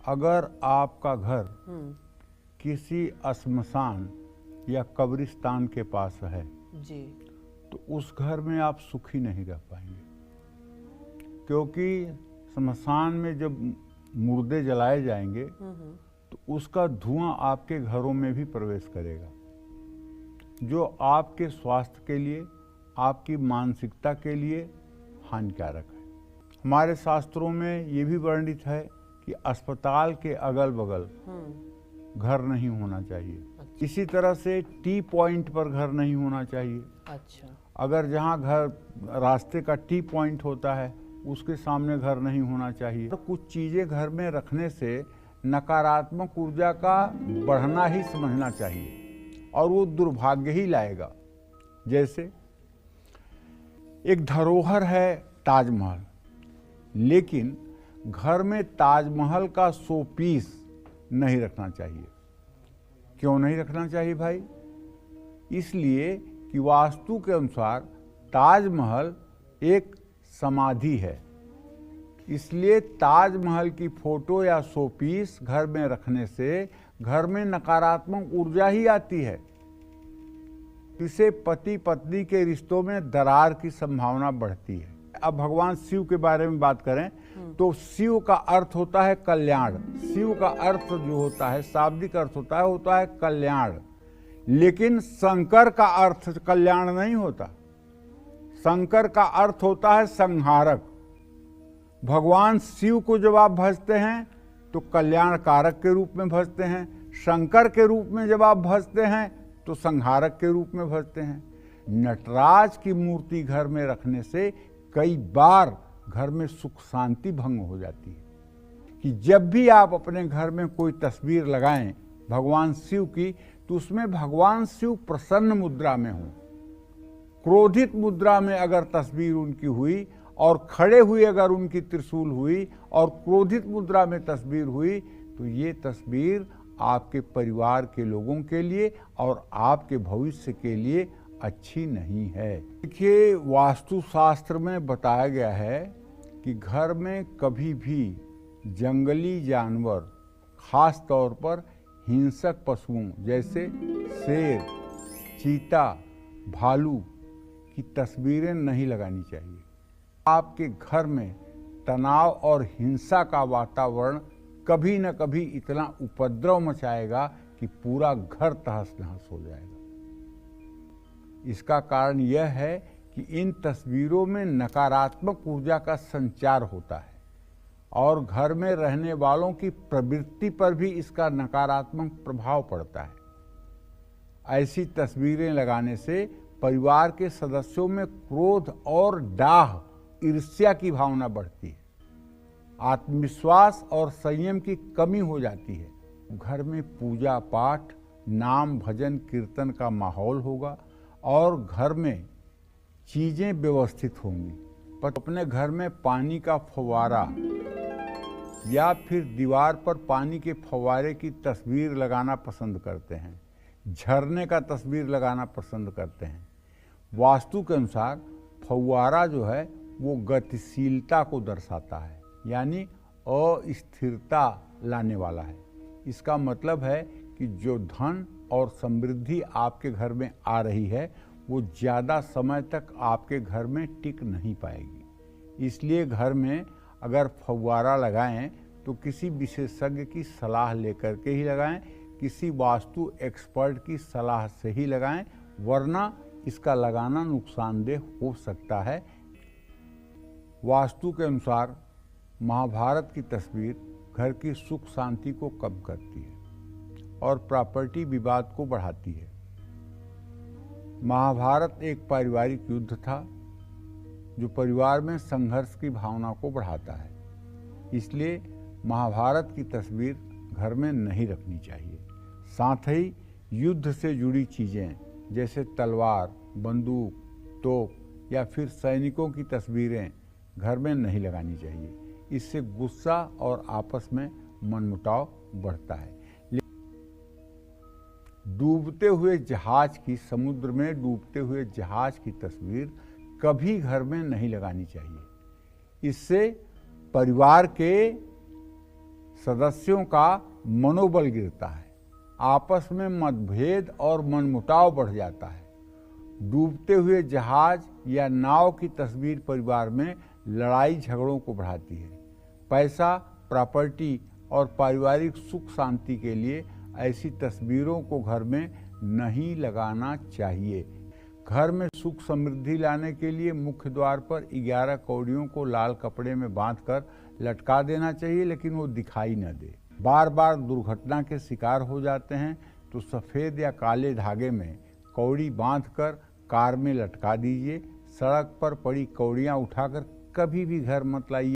अगर आपका घर किसी श्मशान या कब्रिस्तान के पास है जी, तो उस घर में आप सुखी नहीं रह पाएंगे, क्योंकि श्मशान में जब मुर्दे जलाए जाएंगे तो उसका धुआं आपके घरों में भी प्रवेश करेगा, जो आपके स्वास्थ्य के लिए, आपकी मानसिकता के लिए हानिकारक है। हमारे शास्त्रों में ये भी वर्णित है कि अस्पताल के अगल बगल घर नहीं होना चाहिए। अच्छा। इसी तरह से टी पॉइंट पर घर नहीं होना चाहिए। अच्छा। अगर जहाँ घर रास्ते का टी पॉइंट होता है उसके सामने घर नहीं होना चाहिए। तो कुछ चीज़ें घर में रखने से नकारात्मक ऊर्जा का बढ़ना ही समझना चाहिए और वो दुर्भाग्य ही लाएगा। जैसे एक धरोहर है ताजमहल, लेकिन घर में ताजमहल का 100 पीस नहीं रखना चाहिए। क्यों नहीं रखना चाहिए भाई? इसलिए कि वास्तु के अनुसार ताजमहल एक समाधि है, इसलिए ताजमहल की फोटो या 100 पीस घर में रखने से घर में नकारात्मक ऊर्जा ही आती है। इससे पति पत्नी के रिश्तों में दरार की संभावना बढ़ती है। अब भगवान शिव के बारे में बात करें तो शिव का अर्थ होता है कल्याण। शिव का अर्थ जो होता है, शाब्दिक अर्थ होता है कल्याण। लेकिन शंकर का अर्थ कल्याण नहीं होता। शंकर का अर्थ होता है संहारक। भगवान शिव को जब आप भजते हैं तो कल्याण कारक के रूप में भजते हैं, शंकर के रूप में जब आप भजते हैं तो संहारक के रूप में भजते हैं। नटराज की मूर्ति घर में रखने से कई बार घर में सुख शांति भंग हो जाती है। कि जब भी आप अपने घर में कोई तस्वीर लगाएं भगवान शिव की, तो उसमें भगवान शिव प्रसन्न मुद्रा में हो। क्रोधित मुद्रा में अगर तस्वीर उनकी हुई और खड़े हुए अगर उनकी त्रिशूल हुई और क्रोधित मुद्रा में तस्वीर हुई, तो ये तस्वीर आपके परिवार के लोगों के लिए और आपके भविष्य के लिए अच्छी नहीं है। देखिए, वास्तुशास्त्र में बताया गया है कि घर में कभी भी जंगली जानवर, खास तौर पर हिंसक पशुओं जैसे शेर, चीता, भालू की तस्वीरें नहीं लगानी चाहिए। आपके घर में तनाव और हिंसा का वातावरण कभी न कभी इतना उपद्रव मचाएगा कि पूरा घर तहस नहस हो जाएगा। इसका कारण यह है कि इन तस्वीरों में नकारात्मक ऊर्जा का संचार होता है और घर में रहने वालों की प्रवृत्ति पर भी इसका नकारात्मक प्रभाव पड़ता है। ऐसी तस्वीरें लगाने से परिवार के सदस्यों में क्रोध और डाह, ईर्ष्या की भावना बढ़ती है। आत्मविश्वास और संयम की कमी हो जाती है। घर में पूजा पाठ, नाम भजन कीर्तन का माहौल होगा और घर में चीजें व्यवस्थित होंगी। पर अपने घर में पानी का फव्वारा या फिर दीवार पर पानी के फव्वारे की तस्वीर लगाना पसंद करते हैं, झरने का तस्वीर लगाना पसंद करते हैं। वास्तु के अनुसार फव्वारा जो है वो गतिशीलता को दर्शाता है, यानी अस्थिरता लाने वाला है। इसका मतलब है कि जो धन और समृद्धि आपके घर में आ रही है वो ज़्यादा समय तक आपके घर में टिक नहीं पाएगी। इसलिए घर में अगर फव्वारा लगाएं तो किसी विशेषज्ञ की सलाह लेकर के ही लगाएं, किसी वास्तु एक्सपर्ट की सलाह से ही लगाएं, वरना इसका लगाना नुकसानदेह हो सकता है। वास्तु के अनुसार महाभारत की तस्वीर घर की सुख शांति को कम करती है और प्रॉपर्टी विवाद को बढ़ाती है। महाभारत एक पारिवारिक युद्ध था जो परिवार में संघर्ष की भावना को बढ़ाता है। इसलिए महाभारत की तस्वीर घर में नहीं रखनी चाहिए। साथ ही युद्ध से जुड़ी चीज़ें जैसे तलवार, बंदूक, तोप या फिर सैनिकों की तस्वीरें घर में नहीं लगानी चाहिए। इससे गुस्सा और आपस में मनमुटाव बढ़ता है। डूबते हुए जहाज की, समुद्र में डूबते हुए जहाज की तस्वीर कभी घर में नहीं लगानी चाहिए। इससे परिवार के सदस्यों का मनोबल गिरता है, आपस में मतभेद और मनमुटाव बढ़ जाता है। डूबते हुए जहाज या नाव की तस्वीर परिवार में लड़ाई झगड़ों को बढ़ाती है। पैसा, प्रॉपर्टी और पारिवारिक सुख शांति के लिए ऐसी तस्वीरों को घर में नहीं लगाना चाहिए। घर में सुख समृद्धि लाने के लिए मुख्य द्वार पर 11 कौड़ियों को लाल कपड़े में बांधकर लटका देना चाहिए, लेकिन वो दिखाई न दे। बार बार दुर्घटना के शिकार हो जाते हैं तो सफ़ेद या काले धागे में कौड़ी बांधकर कार में लटका दीजिए। सड़क पर पड़ी कौड़ियाँ उठाकर कभी भी घर मत लाइए।